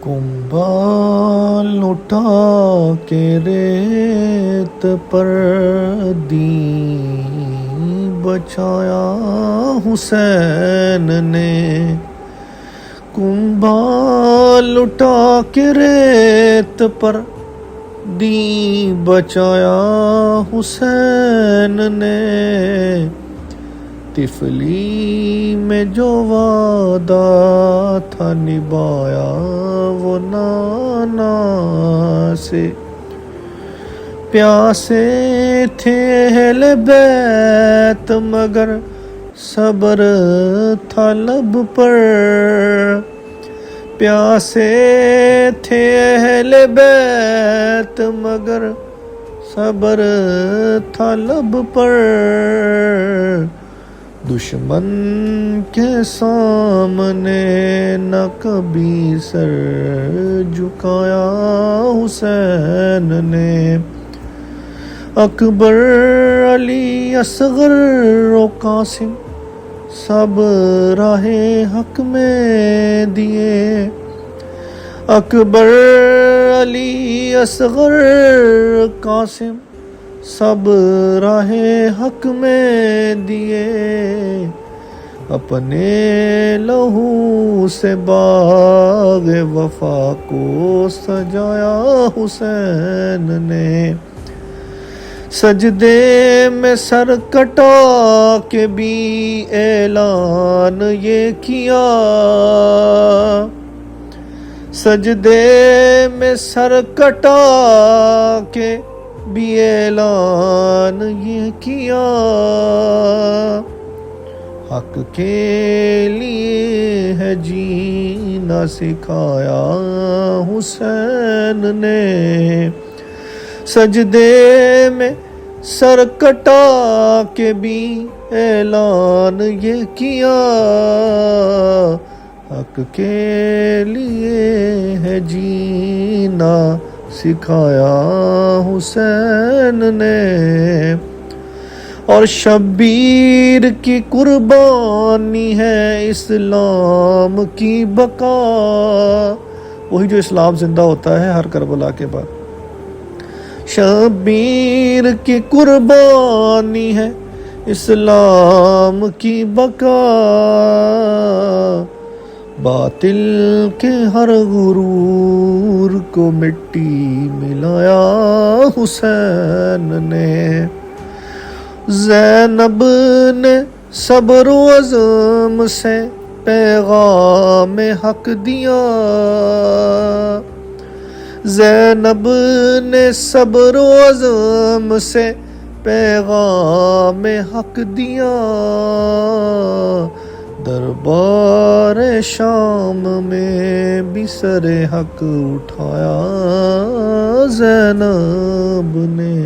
کنبہ لٹا کے ریت پر دین بچایا حسین نے، کنبہ لٹا کے ریت پر دین بچایا حسین نے، طفلی میں جو وعدہ تھا نبھایا وہ نانا سے، پیاسے تھے اہل بیت مگر صبر تھا لب پر، پیاسے تھے اہل بیت مگر صبر تھا لب پر، دشمن کے سامنے نہ کبھی سر جھکایا حسین نے، اکبر علی اصغر و قاسم سب راہ حق میں دیے، اکبر علی اصغر قاسم سب راہ حق میں دیے، اپنے لہو سے باغ وفا کو سجایا حسین نے، سجدے میں سر کٹا کے بھی اعلان یہ کیا، سجدے میں سر کٹا کے بھی اعلان یہ کیا، حق کے لیے ہے جینا سکھایا حسین نے، سجدے میں سر کٹا کے بھی اعلان یہ کیا، حق کے لیے ہے جینا سکھایا حسین نے، اور شبیر کی قربانی ہے اسلام کی بقا، وہی جو اسلام زندہ ہوتا ہے ہر کربلا کے بعد، شبیر کی قربانی ہے اسلام کی بقا، باطل کے ہر غرور کو مٹی ملایا حسین نے، زینب نے صبر و عزم سے پیغام حق دیا، زینب نے صبر و عزم سے پیغام حق دیا، دربار شام میں بھی سر حق اٹھایا زینب نے۔